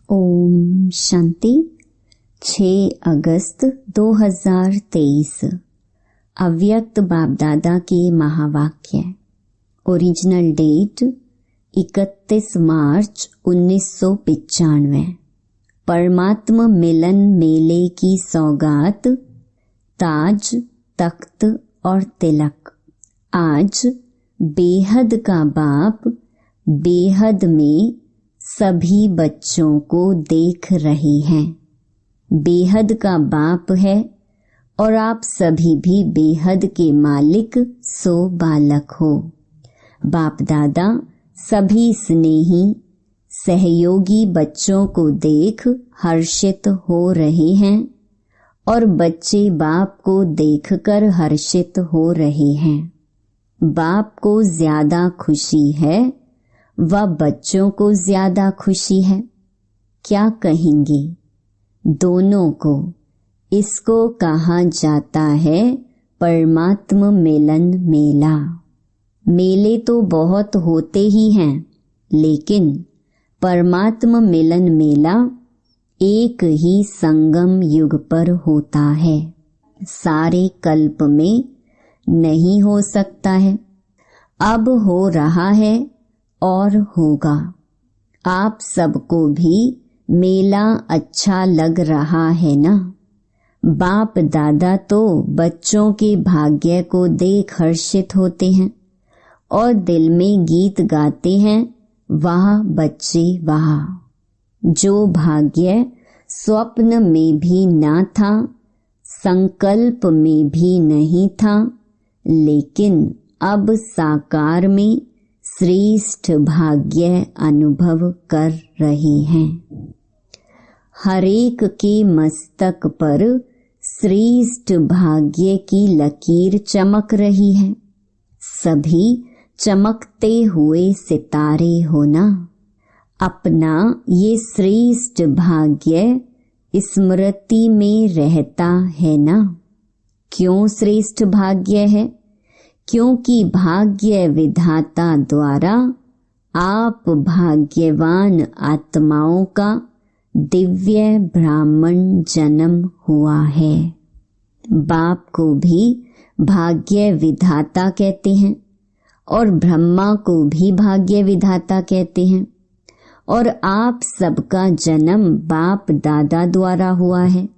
ओम शांति। 6 अगस्त 2023 अव्यक्त बाप दादा के महावाक्य। ओरिजिनल डेट 31 मार्च 1995। परमात्मा मिलन मेले की सौगात, ताज, तख्त और तिलक। आज बेहद का बाप बेहद में सभी बच्चों को देख रहे हैं। बेहद का बाप है और आप सभी भी बेहद के मालिक सो बालक हो। बाप दादा सभी स्नेही सहयोगी बच्चों को देख हर्षित हो रहे हैं और बच्चे बाप को देखकर हर्षित हो रहे हैं। बाप को ज्यादा खुशी है व बच्चों को ज्यादा खुशी है। क्या कहेंगे? दोनों को। इसको कहा जाता है परमात्मा मिलन मेला। मेले तो बहुत होते ही हैं, लेकिन परमात्मा मिलन मेला एक ही संगम युग पर होता है। सारे कल्प में नहीं हो सकता है। अब हो रहा है और होगा। आप सबको भी मेला अच्छा लग रहा है ना? बाप दादा तो बच्चों के भाग्य को देख हर्षित होते हैं और दिल में गीत गाते हैं, वाह बच्चे वाह। जो भाग्य स्वप्न में भी ना था, संकल्प में भी नहीं था, लेकिन अब साकार में श्रेष्ठ भाग्य अनुभव कर रहे हैं। हरेक के मस्तक पर श्रेष्ठ भाग्य की लकीर चमक रही है। सभी चमकते हुए सितारे हो ना। अपना ये श्रेष्ठ भाग्य स्मृति में रहता है ना। क्यों श्रेष्ठ भाग्य है? क्योंकि भाग्य विधाता द्वारा आप भाग्यवान आत्माओं का दिव्य ब्राह्मण जन्म हुआ है। बाप को भी भाग्य विधाता कहते हैं और ब्रह्मा को भी भाग्य विधाता कहते हैं, और आप सबका जन्म बाप दादा द्वारा हुआ है।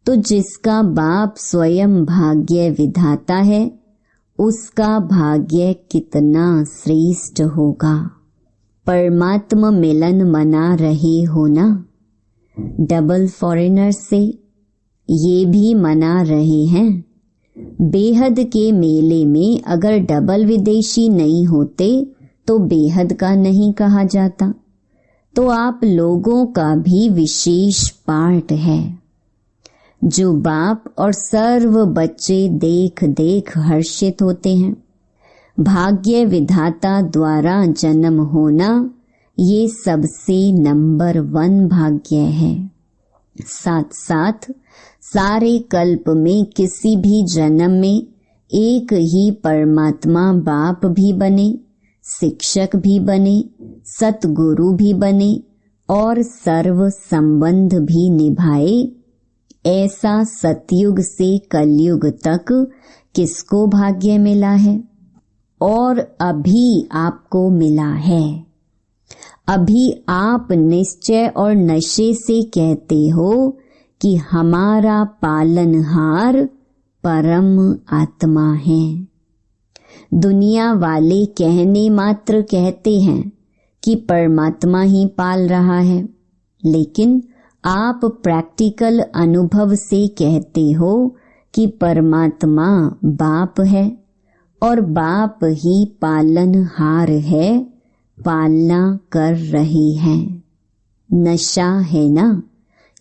तो जिसका बाप स्वयं भाग्य विधाता है, उसका भाग्य कितना श्रेष्ठ होगा। परमात्मा मिलन मना रहे हो ना। डबल फॉरेनर से ये भी मना रहे हैं। बेहद के मेले में अगर डबल विदेशी नहीं होते तो बेहद का नहीं कहा जाता। तो आप लोगों का भी विशेष पार्ट है, जो बाप और सर्व बच्चे देख देख हर्षित होते हैं। भाग्य विधाता द्वारा जन्म होना ये सबसे नंबर 1 भाग्य है। साथ साथ सारे कल्प में किसी भी जन्म में एक ही परमात्मा बाप भी बने, शिक्षक भी बने, सतगुरु भी बने और सर्व संबंध भी निभाए। ऐसा सतयुग से कलयुग तक किसको भाग्य मिला है? और अभी आपको मिला है। अभी आप निश्चय और नशे से कहते हो कि हमारा पालनहार परम आत्मा है। दुनिया वाले कहने मात्र कहते हैं कि परमात्मा ही पाल रहा है, लेकिन आप प्रैक्टिकल अनुभव से कहते हो कि परमात्मा बाप है और बाप ही पालनहार है, पालना कर रहे हैं। नशा है ना?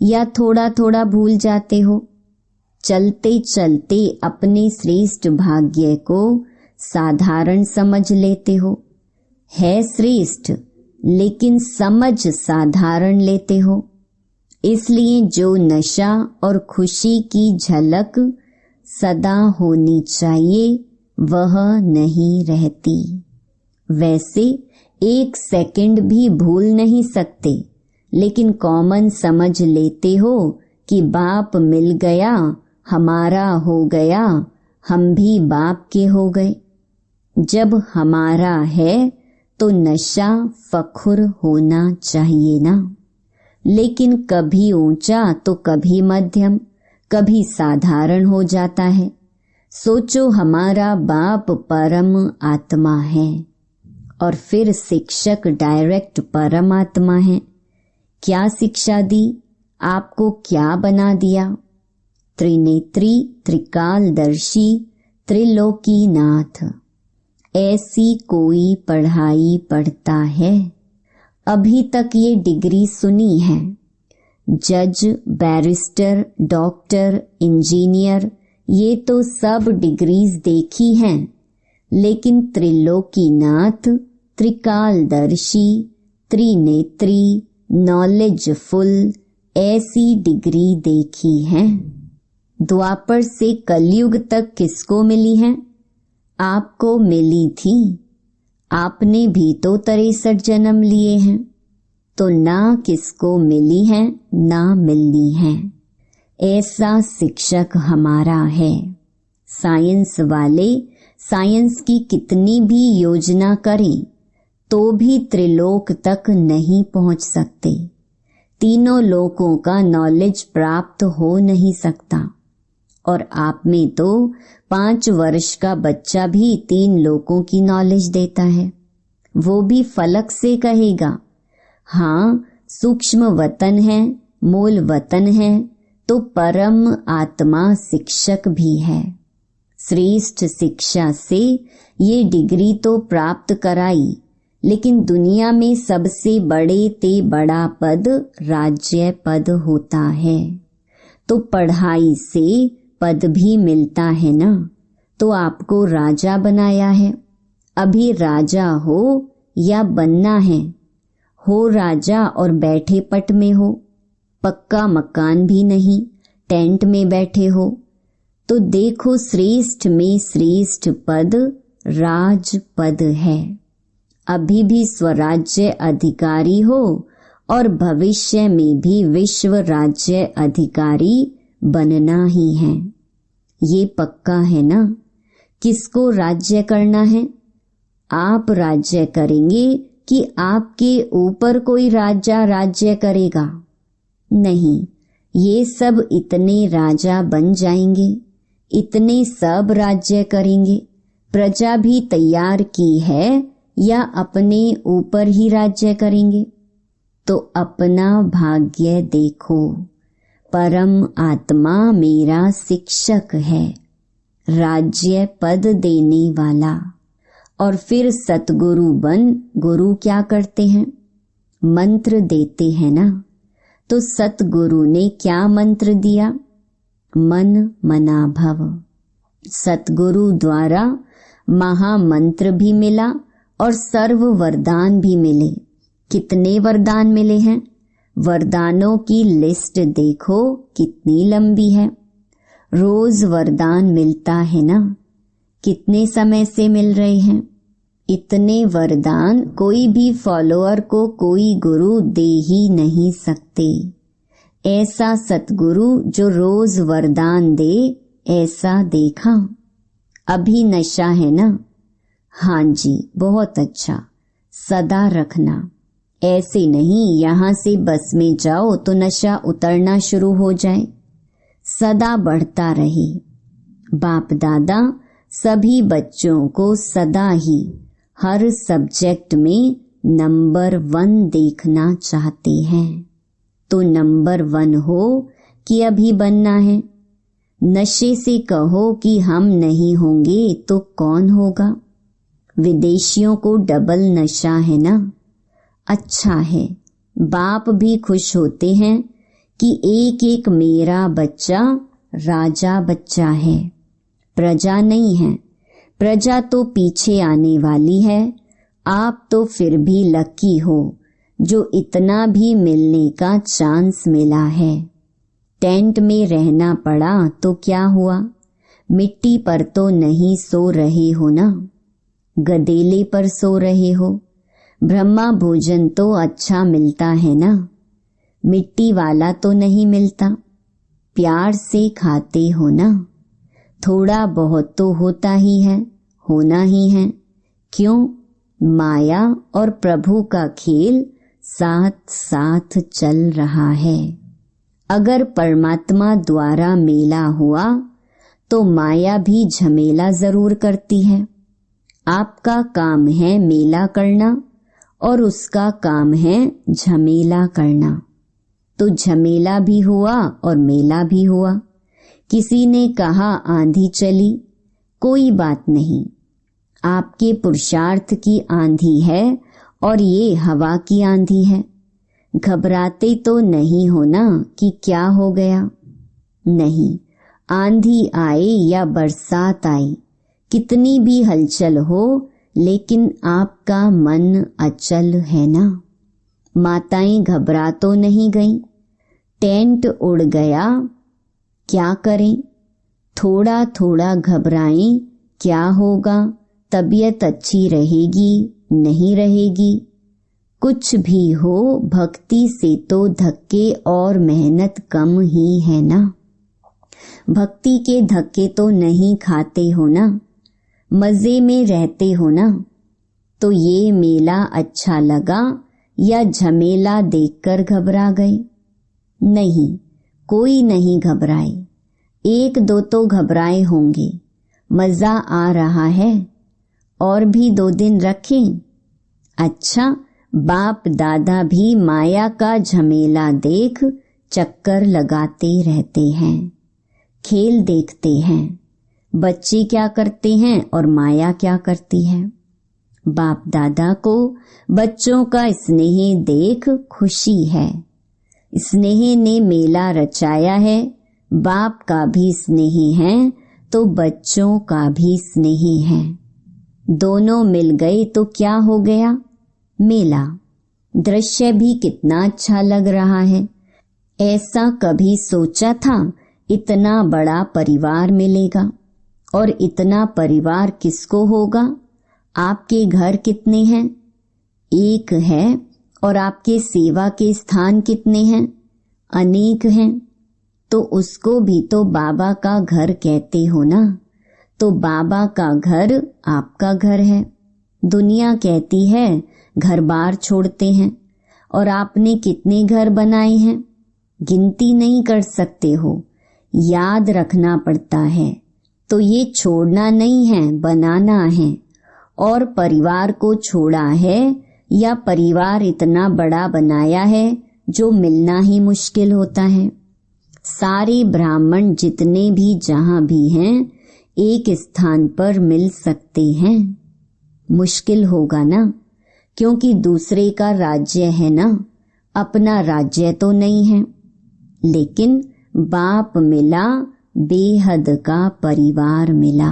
या थोड़ा थोड़ा भूल जाते हो? चलते चलते अपने श्रेष्ठ भाग्य को साधारण समझ लेते हो। है श्रेष्ठ, लेकिन समझ साधारण लेते हो। इसलिए जो नशा और खुशी की झलक सदा होनी चाहिए वह नहीं रहती। वैसे 1 सेकंड भी भूल नहीं सकते, लेकिन कॉमन समझ लेते हो कि बाप मिल गया, हमारा हो गया, हम भी बाप के हो गए। जब हमारा है तो नशा फखुर होना चाहिए ना, लेकिन कभी ऊंचा तो कभी मध्यम, कभी साधारण हो जाता है। सोचो हमारा बाप परम आत्मा है और फिर शिक्षक डायरेक्ट परमात्मा है। क्या शिक्षा दी, आपको क्या बना दिया? त्रिनेत्री, त्रिकालदर्शी, त्रिलोकीनाथ। ऐसी कोई पढ़ाई पढ़ता है? अभी तक ये डिग्री सुनी है, जज, बैरिस्टर, डॉक्टर, इंजीनियर, ये तो सब डिग्रीज देखी हैं, लेकिन त्रिलोकीनाथ, त्रिकालदर्शी, त्रिनेत्री, नॉलेजफुल, ऐसी डिग्री देखी है? द्वापर से कलयुग तक किसको मिली है? आपको मिली थी। आपने भी तो 63 जन्म लिए हैं, तो ना किसको मिली है ना मिलनी है। ऐसा शिक्षक हमारा है। साइंस वाले साइंस की कितनी भी योजना करें तो भी त्रिलोक तक नहीं पहुंच सकते। तीनों लोकों का नॉलेज प्राप्त हो नहीं सकता। और आप में तो 5 वर्ष का बच्चा भी 3 लोकों की नॉलेज देता है। वो भी फलक से कहेगा, हाँ सूक्ष्म वतन है, मूल वतन है, तो परम आत्मा शिक्षक भी है। श्रेष्ठ शिक्षा से ये डिग्री तो प्राप्त कराई, लेकिन दुनिया में सबसे बड़े ते बड़ा पद राज्य पद होता है। तो पढ़ाई से पद भी मिलता है ना, तो आपको राजा बनाया है। अभी राजा हो या बनना है? हो राजा और बैठे पट में हो, पक्का मकान भी नहीं, टेंट में बैठे हो। तो देखो श्रेष्ठ में श्रेष्ठ पद राज पद है। अभी भी स्वराज्य अधिकारी हो और भविष्य में भी विश्व राज्य अधिकारी बनना ही है। ये पक्का है ना? किसको राज्य करना है? आप राज्य करेंगे कि आपके ऊपर कोई राजा राज्य करेगा? नहीं, ये सब इतने राजा बन जाएंगे, इतने सब राज्य करेंगे। प्रजा भी तैयार की है या अपने ऊपर ही राज्य करेंगे? तो अपना भाग्य देखो। परम आत्मा मेरा शिक्षक है, राज्य पद देने वाला। और फिर सतगुरु बन, गुरु क्या करते हैं? मंत्र देते हैं ना। तो सतगुरु ने क्या मंत्र दिया? मन मना भव। सतगुरु द्वारा महामंत्र भी मिला और सर्व वरदान भी मिले। कितने वरदान मिले हैं? वरदानों की लिस्ट देखो कितनी लंबी है। रोज वरदान मिलता है ना। कितने समय से मिल रहे हैं? इतने वरदान कोई भी फॉलोअर को कोई गुरु दे ही नहीं सकते। ऐसा सतगुरु जो रोज वरदान दे, ऐसा देखा? अभी नशा है ना? हाँ जी, बहुत अच्छा, सदा रखना। ऐसे नहीं यहाँ से बस में जाओ तो नशा उतरना शुरू हो जाए। सदा बढ़ता रहे। बाप दादा सभी बच्चों को सदा ही हर सब्जेक्ट में नंबर 1 देखना चाहते हैं। तो नंबर 1 हो कि अभी बनना है? नशे से कहो कि हम नहीं होंगे तो कौन होगा? विदेशियों को डबल नशा है ना। अच्छा है, बाप भी खुश होते हैं कि एक एक मेरा बच्चा राजा बच्चा है। प्रजा नहीं है, प्रजा तो पीछे आने वाली है। आप तो फिर भी लकी हो जो इतना भी मिलने का चांस मिला है। टेंट में रहना पड़ा तो क्या हुआ? मिट्टी पर तो नहीं सो रहे हो ना, गदेले पर सो रहे हो। ब्रह्मा भोजन तो अच्छा मिलता है ना। मिट्टी वाला तो नहीं मिलता, प्यार से खाते हो ना। थोड़ा बहुत तो होता ही है, होना ही है। क्यों? माया और प्रभु का खेल साथ साथ चल रहा है। अगर परमात्मा द्वारा मेला हुआ तो माया भी झमेला जरूर करती है। आपका काम है मेला करना और उसका काम है झमेला करना। तो झमेला भी हुआ और मेला भी हुआ। किसी ने कहा आंधी चली, कोई बात नहीं, आपके पुरुषार्थ की आंधी है और ये हवा की आंधी है। घबराते तो नहीं हो ना कि क्या हो गया। नहीं, आंधी आए या बरसात आई, कितनी भी हलचल हो, लेकिन आपका मन अचल है ना। माताएं घबरा तो नहीं गईं, टेंट उड़ गया, क्या करें। थोड़ा थोड़ा घबराएं, क्या होगा, तबीयत अच्छी रहेगी नहीं रहेगी। कुछ भी हो, भक्ति से तो धक्के और मेहनत कम ही है ना। भक्ति के धक्के तो नहीं खाते हो ना, मजे में रहते हो ना। तो ये मेला अच्छा लगा या झमेला देखकर घबरा गए? नहीं, कोई नहीं घबराए। एक दो तो घबराए होंगे, मजा आ रहा है, और भी 2 दिन रखें। अच्छा, बाप दादा भी माया का झमेला देख चक्कर लगाते रहते हैं, खेल देखते हैं। बच्चे क्या करते हैं और माया क्या करती है। बाप दादा को बच्चों का स्नेह देख खुशी है। स्नेह ने मेला रचाया है, बाप का भी स्नेह है तो बच्चों का भी स्नेह है। दोनों मिल गए तो क्या हो गया? मेला। दृश्य भी कितना अच्छा लग रहा है। ऐसा कभी सोचा था इतना बड़ा परिवार मिलेगा? और इतना परिवार किसको होगा? आपके घर कितने हैं? एक है। और आपके सेवा के स्थान कितने हैं? अनेक हैं। तो उसको भी तो बाबा का घर कहते हो ना। तो बाबा का घर आपका घर है। दुनिया कहती है घर बार छोड़ते हैं, और आपने कितने घर बनाए हैं गिनती नहीं कर सकते हो, याद रखना पड़ता है। तो ये छोड़ना नहीं है, बनाना है। और परिवार को छोड़ा है या परिवार इतना बड़ा बनाया है जो मिलना ही मुश्किल होता है। सारे ब्राह्मण जितने भी जहां भी हैं एक स्थान पर मिल सकते हैं। मुश्किल होगा ना, क्योंकि दूसरे का राज्य है ना, अपना राज्य तो नहीं है। लेकिन बाप मिला, बेहद का परिवार मिला।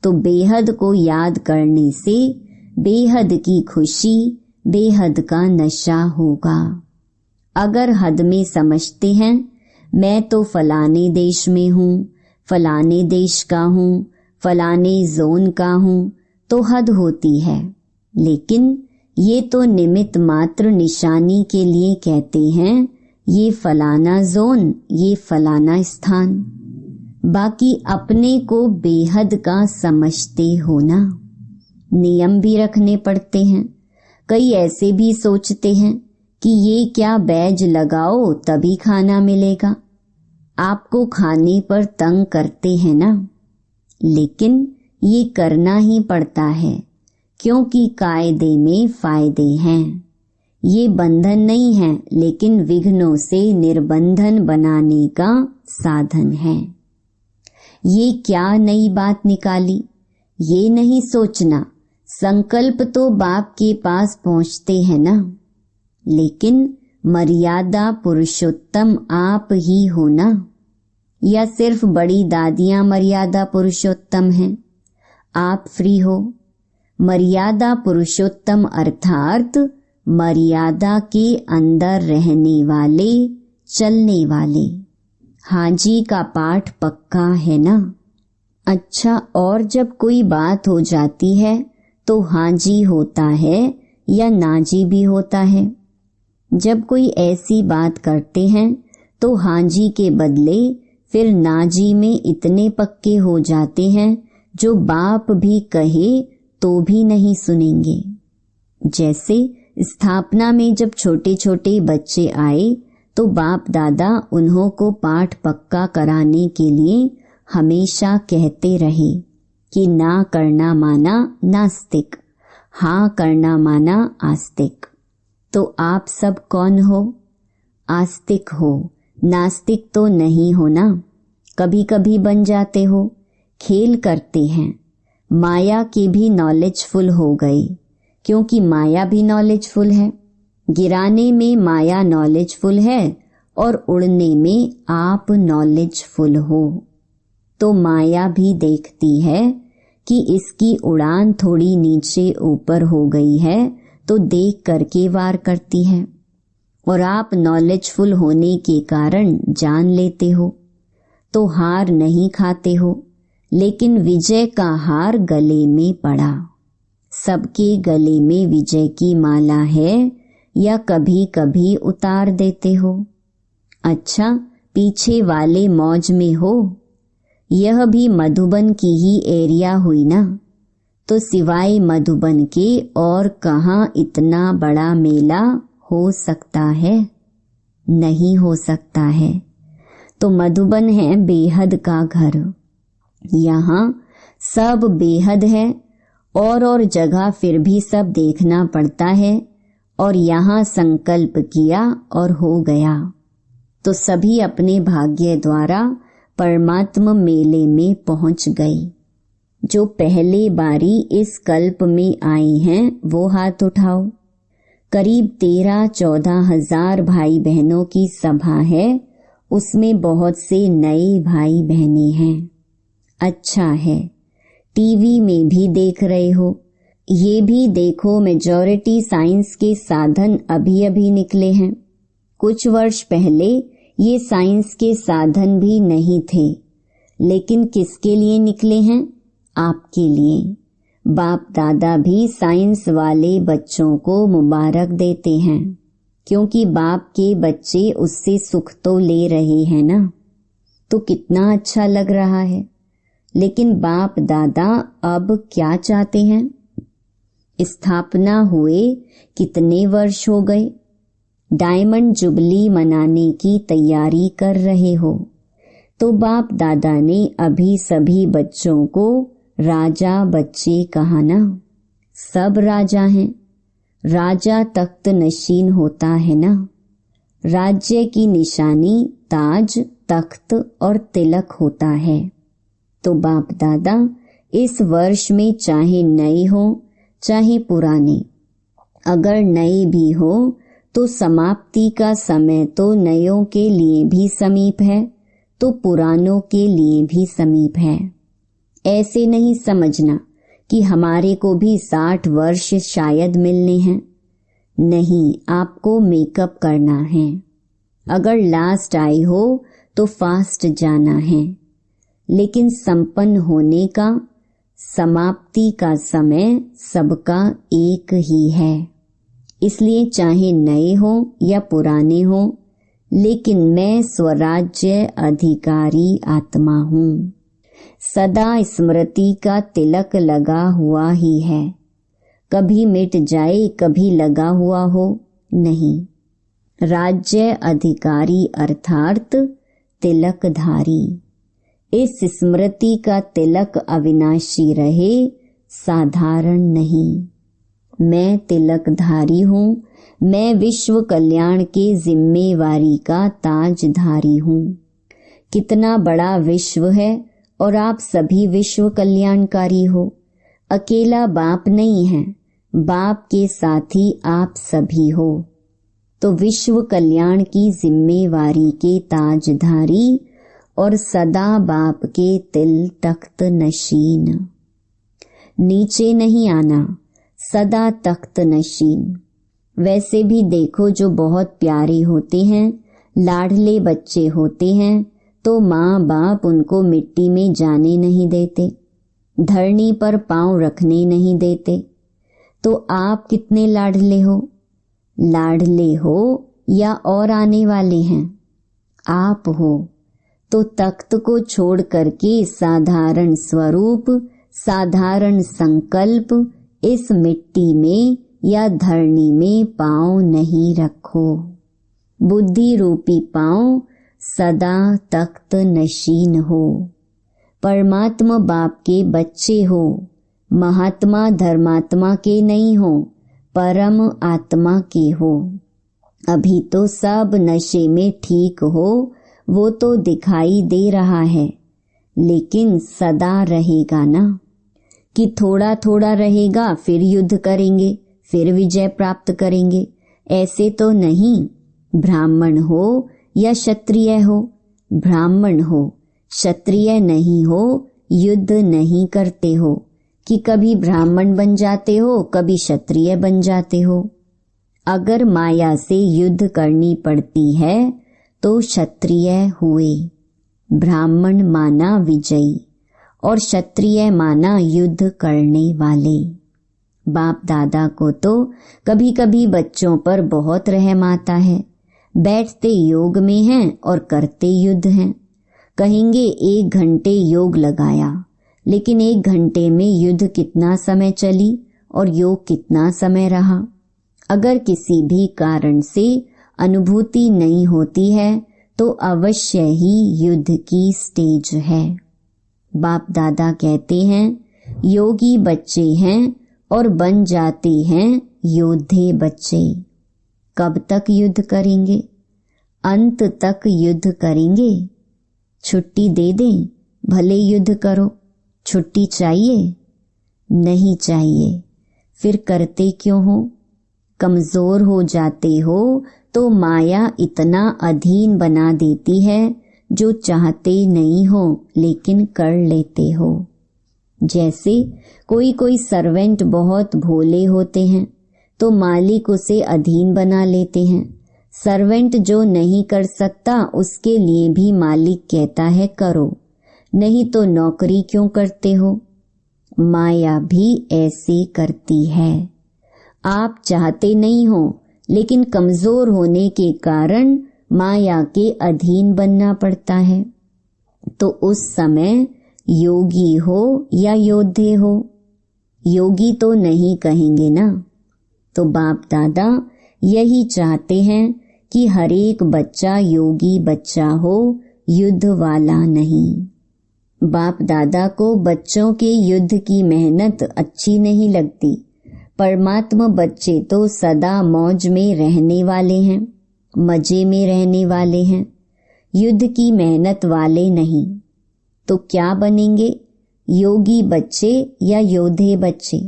तो बेहद को याद करने से बेहद की खुशी, बेहद का नशा होगा। अगर हद में समझते हैं मैं तो फलाने देश में हूँ, फलाने देश का हूँ, फलाने जोन का हूँ, तो हद होती है। लेकिन ये तो निमित्त मात्र निशानी के लिए कहते हैं, ये फलाना जोन, ये फलाना स्थान। बाकी अपने को बेहद का समझते हो ना। नियम भी रखने पड़ते हैं। कई ऐसे भी सोचते हैं कि ये क्या बैज लगाओ तभी खाना मिलेगा। आपको खाने पर तंग करते हैं ना, लेकिन ये करना ही पड़ता है, क्योंकि कायदे में फायदे हैं। ये बंधन नहीं है, लेकिन विघ्नों से निर्बंधन बनाने का साधन है। ये क्या नई बात निकाली, ये नहीं सोचना। संकल्प तो बाप के पास पहुंचते हैं ना, लेकिन मर्यादा पुरुषोत्तम आप ही हो ना, या सिर्फ बड़ी दादियां मर्यादा पुरुषोत्तम हैं? आप फ्री हो। मर्यादा पुरुषोत्तम अर्थात मर्यादा के अंदर रहने वाले, चलने वाले। हाजी का पाठ पक्का है ना। अच्छा, और जब कोई बात हो जाती है तो हाजी होता है या नाजी भी होता है? जब कोई ऐसी बात करते हैं तो हाँ जी के बदले फिर ना जी में इतने पक्के हो जाते हैं जो बाप भी कहे तो भी नहीं सुनेंगे। जैसे स्थापना में जब छोटे छोटे बच्चे आए तो बाप दादा उन्हों को पाठ पक्का कराने के लिए हमेशा कहते रहे कि ना करना माना नास्तिक, हाँ करना माना आस्तिक। तो आप सब कौन हो? आस्तिक हो, नास्तिक तो नहीं हो ना। कभी कभी बन जाते हो, खेल करते हैं। माया के भी नॉलेजफुल हो गए, क्योंकि माया भी नॉलेजफुल है। गिराने में माया नॉलेजफुल है और उड़ने में आप नॉलेजफुल हो। तो माया भी देखती है कि इसकी उड़ान थोड़ी नीचे ऊपर हो गई है तो देख करके वार करती है, और आप नॉलेजफुल होने के कारण जान लेते हो तो हार नहीं खाते हो। लेकिन विजय का हार गले में पड़ा। सबके गले में विजय की माला है या कभी कभी उतार देते हो? अच्छा, पीछे वाले मौज में हो। यह भी मधुबन की ही एरिया हुई ना, तो सिवाय मधुबन के और कहाँ इतना बड़ा मेला हो सकता है? नहीं हो सकता है। तो मधुबन है बेहद का घर। यहाँ सब बेहद है, और जगह फिर भी सब देखना पड़ता है, और यहाँ संकल्प किया और हो गया। तो सभी अपने भाग्य द्वारा परमात्मा मेले में पहुँच गई। जो पहले बारी इस कल्प में आई हैं वो हाथ उठाओ। करीब 13-14 हजार भाई बहनों की सभा है, उसमें बहुत से नए भाई बहनें हैं। अच्छा है, टीवी में भी देख रहे हो। ये भी देखो, मेजॉरिटी साइंस के साधन अभी अभी निकले हैं। कुछ वर्ष पहले ये साइंस के साधन भी नहीं थे, लेकिन किसके लिए निकले हैं? आपके लिए। बाप दादा भी साइंस वाले बच्चों को मुबारक देते हैं, क्योंकि बाप के बच्चे उससे सुख तो ले रहे हैं ना। तो कितना अच्छा लग रहा है। लेकिन बाप दादा अब क्या चाहते हैं? स्थापना हुए कितने वर्ष हो गए? डायमंड जुबली मनाने की तैयारी कर रहे हो। तो बाप दादा ने अभी सभी बच्चों को राजा बच्चे कहा ना। सब राजा हैं। राजा तख्त नशीन होता है ना। राज्य की निशानी ताज, तख्त और तिलक होता है। तो बाप दादा इस वर्ष में चाहे नए हो चाहे पुराने, अगर नए भी हो तो समाप्ति का समय तो नयों के लिए भी समीप है, तो पुरानों के लिए भी समीप है। ऐसे नहीं समझना कि हमारे को भी 60 वर्ष शायद मिलने हैं। नहीं, आपको मेकअप करना है। अगर लास्ट आई हो तो फास्ट जाना है, लेकिन संपन्न होने का, समाप्ति का समय सबका एक ही है। इसलिए चाहे नए हो या पुराने हो, लेकिन मैं स्वराज्य अधिकारी आत्मा हूँ। सदा स्मृति का तिलक लगा हुआ ही है। कभी मिट जाए, कभी लगा हुआ हो नहीं। राज्य अधिकारी अर्थात तिलकधारी। इस स्मृति का तिलक अविनाशी रहे, साधारण नहीं। मैं तिलकधारी हूँ। मैं विश्व कल्याण के जिम्मेवारी का ताजधारी हूँ। कितना बड़ा विश्व है और आप सभी विश्व कल्याणकारी हो। अकेला बाप नहीं है, बाप के साथी आप सभी हो। तो विश्व कल्याण की जिम्मेवारी के ताजधारी और सदा बाप के तिल तख्त नशीन। नीचे नहीं आना, सदा तख्त नशीन। वैसे भी देखो, जो बहुत प्यारे होते हैं, लाडले बच्चे होते हैं, तो माँ बाप उनको मिट्टी में जाने नहीं देते, धरनी पर पांव रखने नहीं देते। तो आप कितने लाडले हो? लाडले हो या और आने वाले हैं? आप हो। तो तख्त को छोड़ करके साधारण स्वरूप, साधारण संकल्प इस मिट्टी में या धरनी में पांव नहीं रखो। बुद्धि रूपी पांव सदा तख्त नशीन हो। परमात्मा बाप के बच्चे हो। महात्मा धर्मात्मा के नहीं हो, परम आत्मा के हो। अभी तो सब नशे में ठीक हो, वो तो दिखाई दे रहा है, लेकिन सदा रहेगा ना कि थोड़ा थोड़ा रहेगा, फिर युद्ध करेंगे, फिर विजय प्राप्त करेंगे? ऐसे तो नहीं। ब्राह्मण हो या क्षत्रिय हो, ब्राह्मण हो क्षत्रिय नहीं हो, युद्ध नहीं करते हो कि कभी ब्राह्मण बन जाते हो, कभी क्षत्रिय बन जाते हो। अगर माया से युद्ध करनी पड़ती है तो क्षत्रिय हुए। ब्राह्मण माना विजयी और क्षत्रिय माना युद्ध करने वाले। बाप दादा को तो कभी कभी बच्चों पर बहुत रहम आता है। बैठते योग में हैं और करते युद्ध हैं। कहेंगे 1 घंटे योग लगाया, लेकिन 1 घंटे में युद्ध कितना समय चली और योग कितना समय रहा? अगर किसी भी कारण से अनुभूति नहीं होती है तो अवश्य ही युद्ध की स्टेज है। बाप दादा कहते हैं योगी बच्चे हैं और बन जाते हैं योद्धे बच्चे। कब तक युद्ध करेंगे? अंत तक युद्ध करेंगे। छुट्टी दे दें, भले युद्ध करो। छुट्टी चाहिए? नहीं चाहिए। फिर करते क्यों हो? कमजोर हो जाते हो तो माया इतना अधीन बना देती है जो चाहते नहीं हो लेकिन कर लेते हो। जैसे कोई सर्वेंट बहुत भोले होते हैं तो मालिक उसे अधीन बना लेते हैं। सर्वेंट जो नहीं कर सकता उसके लिए भी मालिक कहता है करो, नहीं तो नौकरी क्यों करते हो? माया भी ऐसे करती है। आप चाहते नहीं हो लेकिन कमजोर होने के कारण माया के अधीन बनना पड़ता है। तो उस समय योगी हो या योद्धे हो? योगी तो नहीं कहेंगे ना। तो बाप दादा यही चाहते हैं कि हर एक बच्चा योगी बच्चा हो, युद्ध वाला नहीं। बाप दादा को बच्चों के युद्ध की मेहनत अच्छी नहीं लगती। परमात्मा बच्चे तो सदा मौज में रहने वाले हैं, मजे में रहने वाले हैं, युद्ध की मेहनत वाले नहीं। तो क्या बनेंगे? योगी बच्चे या योद्धे बच्चे?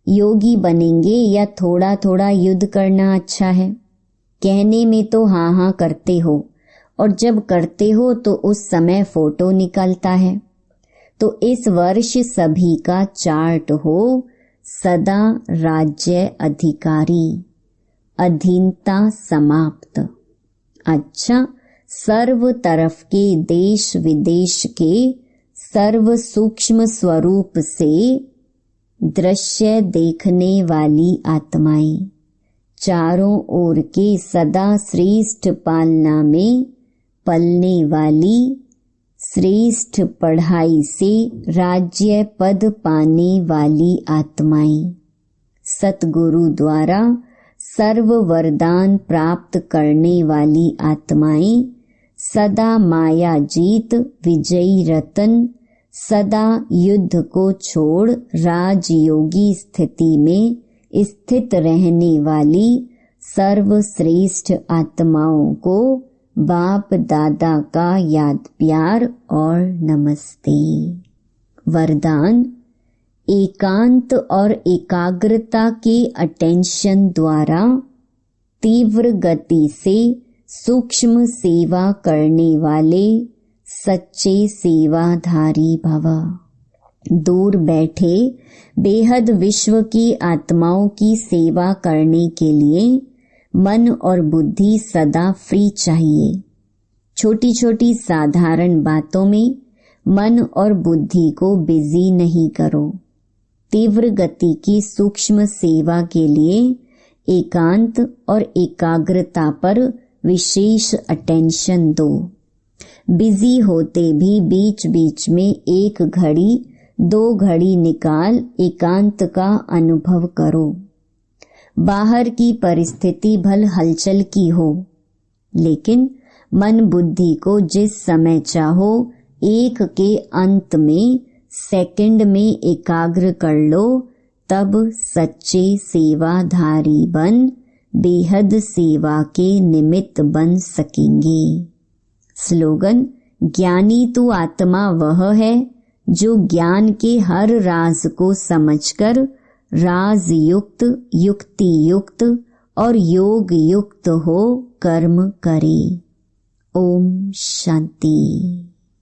योगी बनेंगे या थोड़ा थोड़ा युद्ध करना अच्छा है? कहने में तो हाँ हाँ करते हो और जब करते हो तो उस समय फोटो निकलता है। तो इस वर्ष सभी का चार्ट हो सदा राज्य अधिकारी, अधीनता समाप्त। अच्छा, सर्व तरफ के देश विदेश के सर्व सूक्ष्म स्वरूप से दृश्य देखने वाली आत्माएं, चारों ओर के सदा श्रेष्ठ पालना में पलने वाली, श्रेष्ठ पढ़ाई से राज्य पद पाने वाली आत्माएं, सतगुरु द्वारा सर्व वरदान प्राप्त करने वाली आत्माएं, सदा माया जीत विजयी रतन, सदा युद्ध को छोड़ राजयोगी स्थिति में स्थित रहने वाली सर्वश्रेष्ठ आत्माओं को बाप दादा का याद प्यार और नमस्ते। वरदान: एकांत और एकाग्रता के अटेंशन द्वारा तीव्र गति से सूक्ष्म सेवा करने वाले सच्चे सेवाधारी भव। दूर बैठे बेहद विश्व की आत्माओं की सेवा करने के लिए मन और बुद्धि सदा फ्री चाहिए। छोटी छोटी साधारण बातों में मन और बुद्धि को बिजी नहीं करो। तीव्र गति की सूक्ष्म सेवा के लिए एकांत और एकाग्रता पर विशेष अटेंशन दो। बिजी होते भी बीच बीच में 1 घड़ी 2 घड़ी निकाल एकांत का अनुभव करो। बाहर की परिस्थिति भल हलचल की हो, लेकिन मन बुद्धि को जिस समय चाहो 1 के अंत में सेकंड में एकाग्र कर लो, तब सच्चे सेवाधारी बन बेहद सेवा के निमित्त बन सकेंगे। स्लोगन: ज्ञानी तू आत्मा वह है जो ज्ञान के हर राज को समझकर राज युक्त, युक्ति युक्त और योग युक्त हो कर्म करे। ओम शांति।